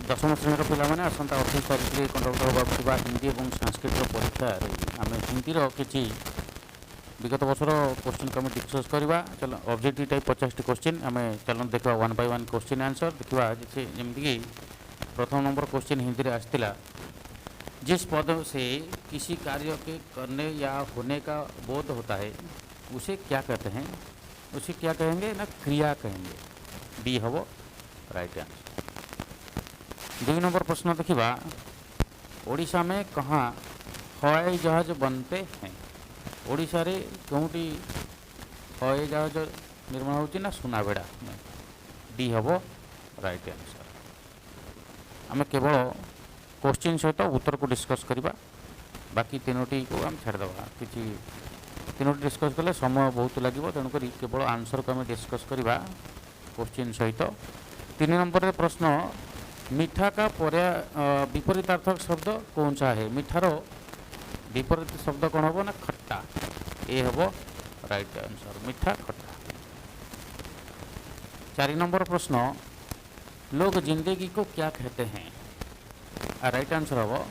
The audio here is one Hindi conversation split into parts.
दशम श्रेणी पिलाने आसंता 28 तारीख में कंडक्ट होगा हिंदी और संस्कृत परीक्षा आम हिंदी किसी विगत वर्षर क्वेश्चन को डिस्कस करवा। चलो ऑब्जेक्टिव टाइप 50 क्वेश्चन आम चलो देखा 1 बाय 1 क्वेश्चन आंसर देखा। जमीक प्रथम नंबर क्वेश्चन हिंदी में आसाला, जिस पद से किसी कार्य के करने या होने का बोध होता है उसे क्या कहते हैं? उसे क्या कहेंगे ना, क्रिया कहेंगे। डी हम राइट आंसर। 2 नंबर प्रश्न देखा, ओडिशा में कहाँ हवाई जहाज बनते हैं? ओडिशा रे कौटी हवाई जहाज निर्माण होची ना, सुनाबेड़ा में। डी हम राइट आंसर। आम केवल क्वेश्चन सहित उत्तर को डिस्कस करवा, बाकी तीनोटी को आम छाड़द कि तीनोटी डिस्कस कले समय बहुत लगे, तेणुक केवल आंसर को आम डिस्कस करवा क्वेश्चन सहित। 3 नंबर प्रश्न, मीठा का विपरीतार्थक शब्द कौन सा है? मीठार विपरीत शब्द कौन हम ना, खट्टा। ए हम राइट आंसर, मीठा खट्टा। 4 नंबर प्रश्न, लोग जिंदगी को क्या कहते हैं? राइट आंसर हम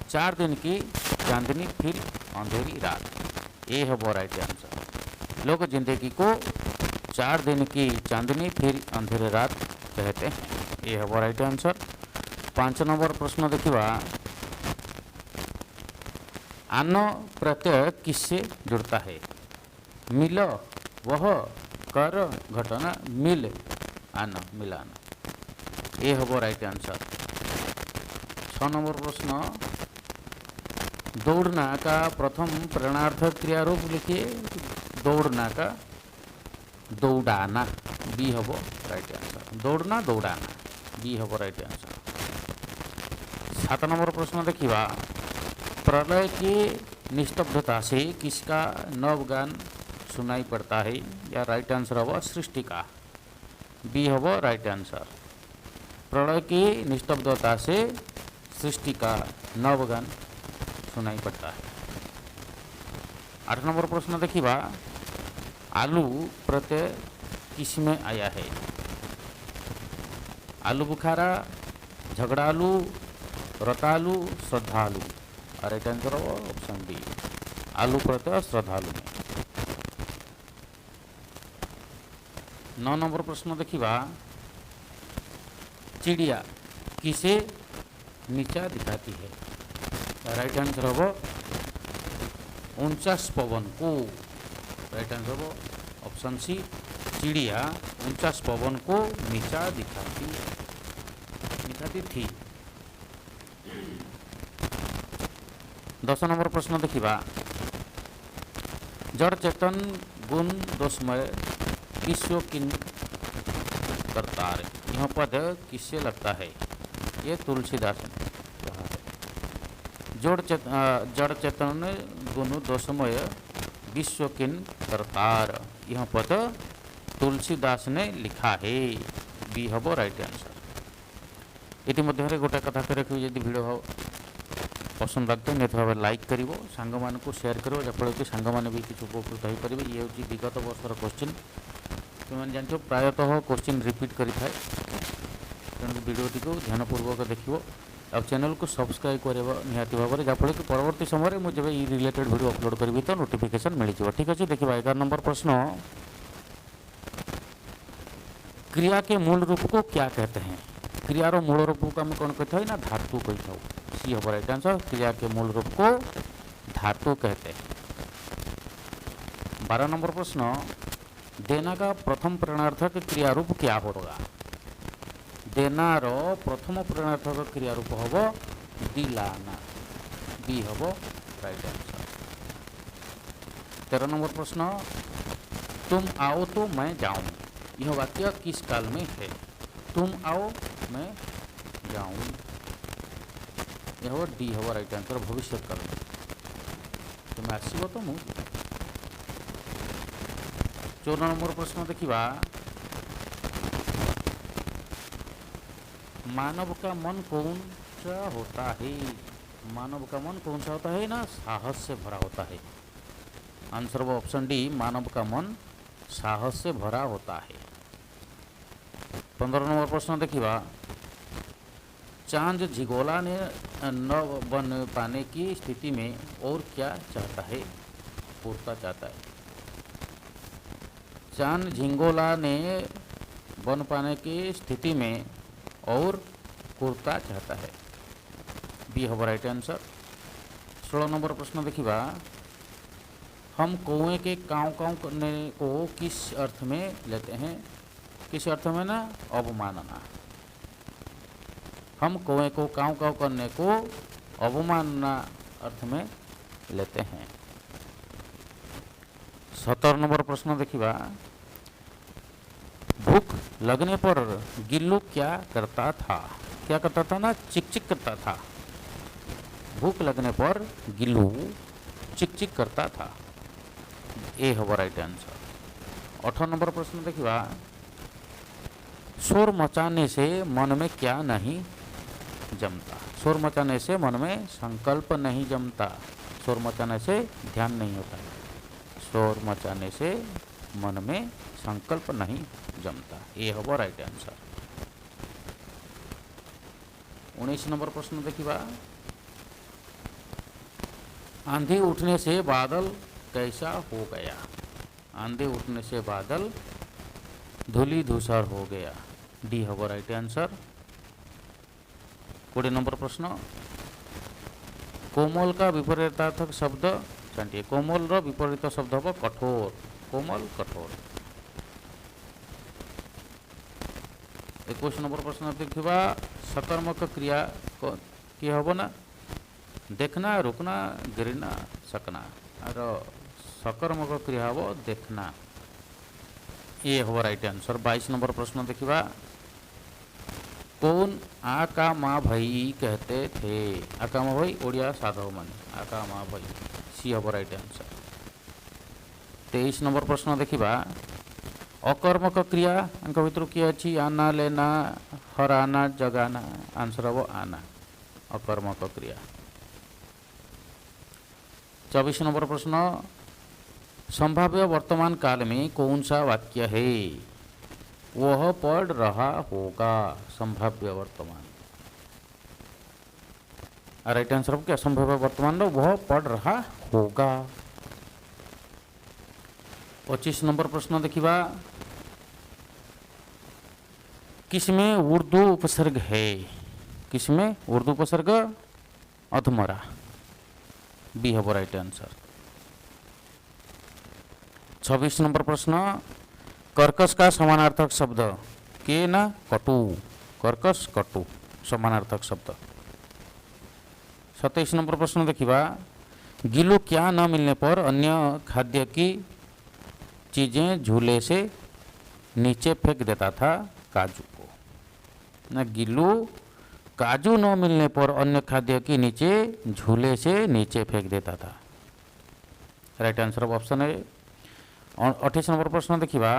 4 दिन की चांदनी फिर अंधेरी रात। ए हम राइट आंसर। लोग जिंदगी को 4 दिन की चांदनी फिर अंधेरी रात कहते हैं। ये हम राइट आंसर। 5 नंबर प्रश्न देखा, आन प्रत्यय किससे जुड़ता है? मिल, वह, कर, घटना, मिल, आन, मिलान। ये हम राइट आंसर। 6 नंबर प्रश्न, दौड़ना का प्रथम प्रेरणार्थक क्रिया रूप लिखिए। दौड़ना का दौड़ाना। बी हम राइट आंसर। दौड़ना दौड़ाना, बी हम राइट आंसर। 7 नंबर प्रश्न देखा, प्रलय की निस्तब्धता से किसका नव गान सुनाई पड़ता है? या राइट आंसर हम सृष्टि का। बी हम राइट आंसर। प्रलय की निस्तब्धता से सृष्टि का नव गान सुनाई पड़ता है। 8 नंबर प्रश्न देखा, आलू प्रत्यय किस में आया है? आलू बुखारा, झगड़ालू, रतालू, श्रद्धालु। राइट आंसर हो ऑप्शन डी, आलू प्रत्यय श्रद्धालु में। 9 नंबर प्रश्न देखा, चिड़िया किसे नीचा दिखाती है? राइट आंसर हो 49 पवन को। राइट आंसर हो ऑप्शन सी, चिड़िया 49 पवन को नीचा दिखाती थी। 10 नंबर प्रश्न देखा, जड़ चेतन गुण दोषमय विश्व किन करतार। यह पद किससे लगता है? ये तुलसीदास ने कहा है। जड़ चेतन गुण दोषमय विश्व किन करतार, यह पद तुलसीदास ने लिखा है। बी हम राइट आंसर। इतिमध्य गोटे कथा रखी, यदि भिडियो पसंद लगता है निहत भाव लाइक कर सांग मान को शेयर कर, जहाँफल कि सांग मैंने भी किसी उपकृत हो पारे। ये हूँ विगत वर्षर क्वेश्चन, तुम जान प्रायतः क्वेश्चन रिपीट करें, तेणु भिडटी को ध्यानपूर्वक देखो और चैनल को सब्सक्राइब करवा निहाती भाव में, जहाँफल कि परवर्ती समय मुझे जब ये रिलेटेड वीडियो अपलोड करी तो नोटिफिकेशन मिल जाए। ठीक अच्छे देखिए 11 नंबर प्रश्न, क्रिया के मूल रूप को क्या कहते हैं? क्रियार मूल रूप को आम कौन कहते हैं ना, धातु कही था। सी हम राइट आंसर। क्रिया के मूल रूप को धातु कहते हैं। 12 नंबर प्रश्न, देना का प्रथम प्रेरणार्थक क्रिया रूप क्या होगा? देनार प्रथम प्रेरणार्थक क्रिया रूप हम दिलाना। बी हम राइट आंसर। 13 नंबर प्रश्न, तुम आओ तो मैं जाऊं, यह वाक्य किस काल में है? तुम आओ मैं जाऊं, यह डी हम राइट आंसर, भविष्य काल में। तुम आसो तो मुझे। 14 नंबर प्रश्न देखा, मानव का मन कौन सा होता है? मानव का मन कौन सा होता है ना, साहस से भरा होता है। आंसर वो ऑप्शन डी, मानव का मन साहस से भरा होता है। 15 नंबर प्रश्न देखा, चांद झिगोला ने न बन पाने की स्थिति में और क्या चाहता है? पूर्ता चाहता है। चांद झिंगोला ने बन पाने की स्थिति में और पूर्ता चाहता है। बी हब राइट आंसर। 16 नंबर प्रश्न देखिबा, हम कौए के काँव काँव करने को किस अर्थ में लेते हैं? किस अर्थ में ना? अवमानना। हम कौए को काँव काँव करने को अवमानना अर्थ में लेते हैं। 17 नंबर प्रश्न देखिबा, भूख लगने पर गिल्लू क्या करता था? क्या करता था ना? चिक चिक करता था। भूख लगने पर गिल्लू चिक चिक करता था। ए हब राइट आंसर। 18 नंबर प्रश्न देखिबा, शोर मचाने से मन में क्या नहीं जमता? शोर मचाने से मन में संकल्प नहीं जमता। शोर मचाने से ध्यान नहीं होता है। शोर मचाने से मन में संकल्प नहीं जमता। ये हब राइट आंसर। 19 नंबर प्रश्न देखिबा, आंधी उठने से बादल कैसा हो गया? आंधी उठने से बादल धूली धूसर हो गया। डी हब राइट आंसर। 20 नंबर प्रश्न, कोमल का विपरीतार्थक शब्द जानते। कोमल रो विपरीत शब्द हम कठोर। कोमल कठोर। 21 नंबर प्रश्न देखिबा, सकर्मक क्रिया कि हब ना? देखना, रुकना, गिरना, सकना। और सकर्मक क्रिया हब देखना। ये हब राइट आंसर। 22 नंबर प्रश्न देखिबा, कौन आका माँ भाई कहते थे? आका माँ भाई ओडिया साधव माने आका माँ भाई। सी हब राइट आंसर। 23 नंबर प्रश्न देखिबा, अकर्मक क्रिया अंक भितर किए अच्छी? आना, लेना, हराना, जगाना। आंसर हम आना। अकर्मक क्रिया। 24 नंबर प्रश्न, संभाव्य वर्तमान काल में कौन सा वाक्य है? वह पढ़ रहा होगा। संभाव्य वर्तमान। राइट आंसर क्या? संभाव्य वर्तमान में वह पढ़ रहा होगा। 25 नंबर प्रश्न देखिबा, किसमें उर्दू उपसर्ग है? किसमें उर्दू उपसर्ग? अधमरा। बी हब राइट आंसर। 26 नंबर प्रश्न, कर्कश का समानार्थक शब्द के ना? कटु। कर्कश कटु समानार्थक शब्द। 27 नंबर प्रश्न देखिबा, गिल्लू क्या न मिलने पर अन्य खाद्य की चीजें झूले से नीचे फेंक देता था? काजू को ना? गिल्लू काजू न मिलने पर अन्य खाद्य की नीचे झूले से नीचे फेंक देता था। राइट आंसर ऑप्शन है। 28 नंबर प्रश्न देखिबा,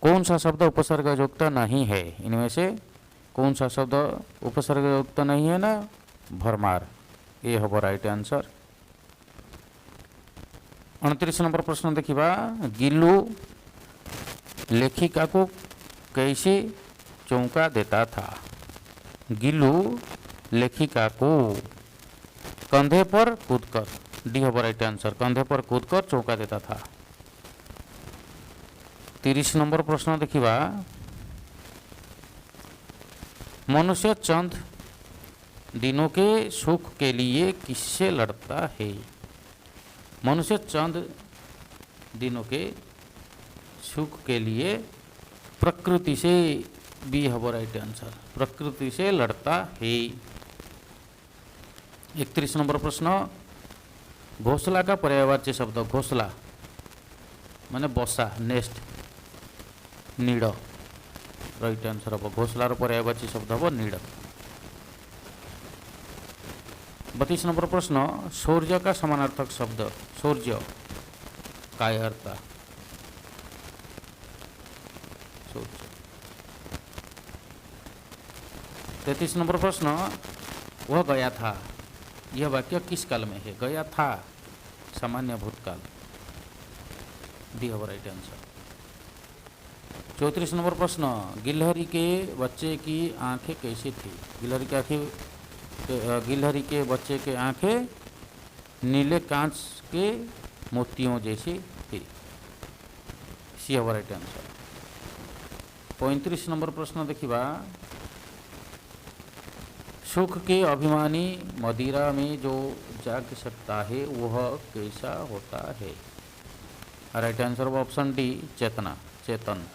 कौन सा शब्द उपसर्ग युक्त नहीं है? इनमें से कौन सा शब्द उपसर्ग युक्त नहीं है ना? भरमार। ये हब राइट आंसर। 29 नंबर प्रश्न देखिबा, गिल्लू लेखिका को कैसे चौंका देता था? गिल्लू लेखिका को कंधे पर कूदकर। डी हब राइट आंसर। कंधे पर कूदकर चौंका देता था। 30 नंबर प्रश्न देखिबा, मनुष्य चंद दिनों के सुख के लिए किससे लड़ता है? मनुष्य चंद दिनों के सुख के लिए प्रकृति से। बी हब राइट आंसर। प्रकृति से लड़ता है। 31 नंबर प्रश्न, घोंसला का पर्यायवाची शब्द? घोंसला माने बसा, नेस्ट, नीड़। राइट आंसर हम घोंसलार पर्यायवाची शब्द हम नीड़। 32 नंबर प्रश्न, शौर्य का समानार्थक शब्द? शौर्य कायरता। शौर्य। 33 नंबर प्रश्न, वह गया था। यह वाक्य किस काल में है? गया था सामान्य भूतकाल। डी हब राइट आंसर। 34 नंबर प्रश्न, गिलहरी के बच्चे की आंखें कैसी थी? गिलहरी के बच्चे के आंखें नीले कांच के मोतियों जैसी थी। सी हब राइट आंसर। 35 नंबर प्रश्न देखिबा, सुख के अभिमानी मदिरा में जो जाग सकता है वह कैसा होता है? राइट आंसर ऑप्शन डी, चेतन।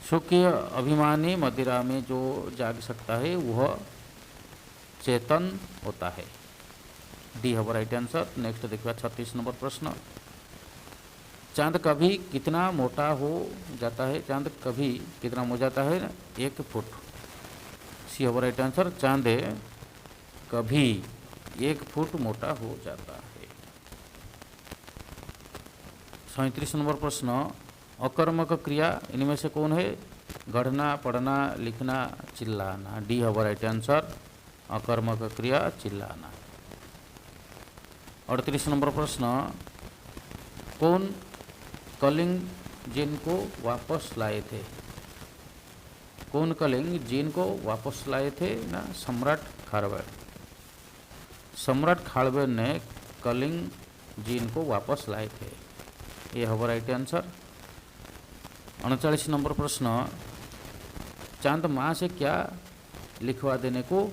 सुख के अभिमानी मदिरा में जो जाग सकता है वह चेतन होता है। डी हब राइट आंसर। नेक्स्ट देखिए 36 नंबर प्रश्न, चांद कभी कितना मोटा हो जाता है? चांद कभी कितना हो जाता है? 1 फुट। सी हब राइट आंसर। चांद कभी 1 फुट मोटा हो जाता है। 37 नंबर प्रश्न, अकर्मक क्रिया इनमें से कौन है? गढ़ना, पढ़ना, लिखना, चिल्लाना। डी हब राइट आंसर। अकर्मक क्रिया चिल्लाना। 38 नंबर प्रश्न, कौन कलिंग जिन को वापस लाए थे? कौन कलिंग जिन को वापस लाए थे? ना सम्राट खारवेल। सम्राट खारवेल ने कलिंग जिन को वापस लाए थे। ये हब राइट आंसर। 39 नंबर प्रश्न, चांद माँ से क्या लिखवा देने को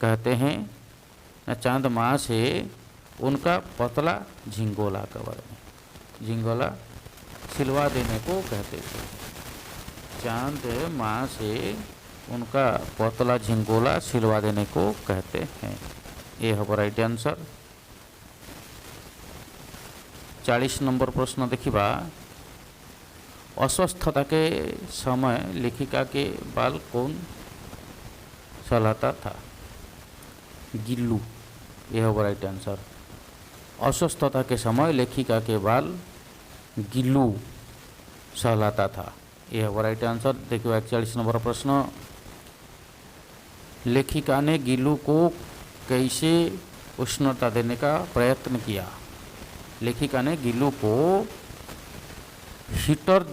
कहते हैं? ना चांद माँ से उनका पतला झिंगोला कवर में, झिंगोला सिलवा देने को कहते थे। चांद माँ से उनका पतला झिंगोला सिलवा देने को कहते हैं। ये हब राइट आंसर। 40 नंबर प्रश्न देखिबा, अस्वस्थता के समय लेखिका के बाल कौन सहलाता था? गिल्लू। यह हब राइट आंसर। अस्वस्थता के समय लेखिका के बाल गिल्लू सहलाता था। यह हब राइट आंसर। देखिए 41 नंबर प्रश्न, लेखिका ने गिल्लू को कैसे उष्णता देने का प्रयत्न किया? लेखिका ने गिल्लू को हीटर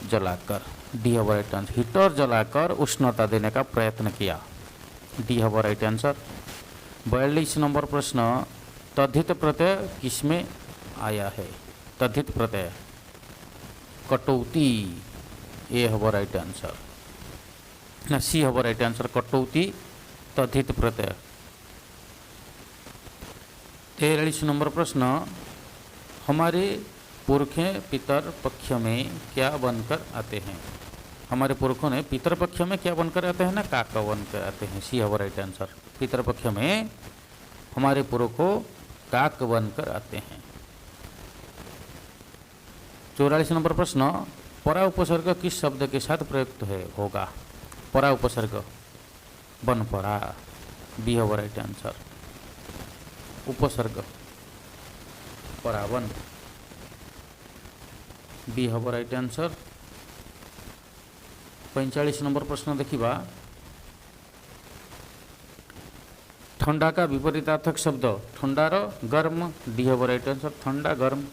जलाकर, डी हब राइट आंसर, हीटर जलाकर उष्णता देने का प्रयत्न किया। डी हब राइट आंसर। 42 नंबर प्रश्न, तद्धित प्रत्यय किसमें आया है? तद्धित प्रत्यय कटौती। ए हब राइट आंसर। ना सी हब राइट आंसर, कटौती तद्धित प्रत्यय। 43 नंबर प्रश्न, हमारे पुरखें पितर पक्ष में क्या बनकर आते हैं? हमारे पुरखों ने पितर पक्ष में क्या बनकर आते हैं? ना काक बनकर आते हैं। सी हब राइट आंसर। पितर पक्ष में हमारे पुरखों काक बनकर आते हैं। 44 नंबर प्रश्न, परा उपसर्ग किस शब्द के साथ प्रयुक्त होगा? परा उपसर्ग बन पड़ा। बी हब राइट आंसर। उपसर्ग परावन। बी हब राइट आंसर। 45 नंबर प्रश्न देखिबा, ठंडा का विपरीतार्थक शब्द ठंडार गर्म। डी हब राइट आंसर। ठंडा गर्म।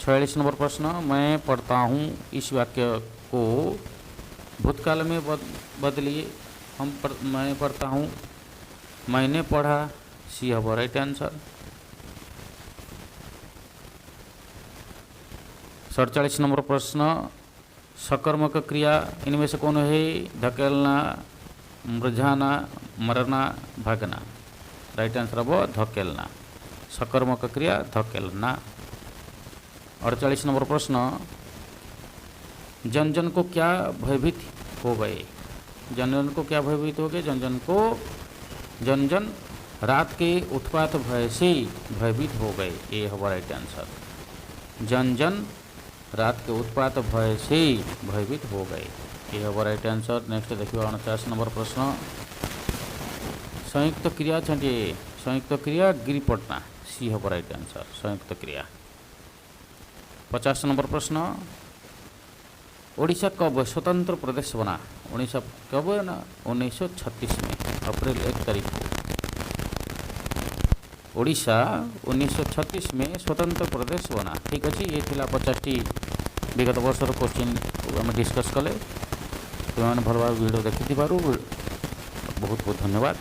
46 नंबर प्रश्न, मैं पढ़ता हूँ इस वाक्य को भूतकाल में बदलिए। मैं पढ़ता हूँ, मैंने पढ़ा। सी हब राइट आंसर। 47 नंबर प्रश्न, सकर्मक क्रिया इनमें से कौन है? धकेलना, मृझाना, मरना, भागना। राइट आंसर अब धकेलना। सकर्मक क्रिया धकेलना। 48 नंबर प्रश्न, जन जन को क्या भयभीत हो गए? जन जन को क्या भयभीत हो गए? जन जन रात के उत्पात भय से भयभीत हो गए। ये हमारा राइट आंसर। जन जन रात के उत्पात भय से भयभीत हो गए। ये हमारा राइट आंसर। नेक्स्ट देखिए 49 नंबर प्रश्न, संयुक्त क्रिया छंटिए। संयुक्त क्रिया गिरिपटना। सी हमारा राइट आंसर। संयुक्त क्रिया। 50 नंबर प्रश्न, ओडिशा कब स्वतंत्र प्रदेश बना? ओडिशा कब ना 1936 में अप्रैल 1 तारीख को ओडिशा 1936 में स्वतंत्र प्रदेश बना। ठीक अच्छे, ये थिला 50टी विगत वर्षर क्वेश्चन आम डिस्कस कले तुम मैंने भल भाव वीडियो देखि बहुत बहुत धन्यवाद।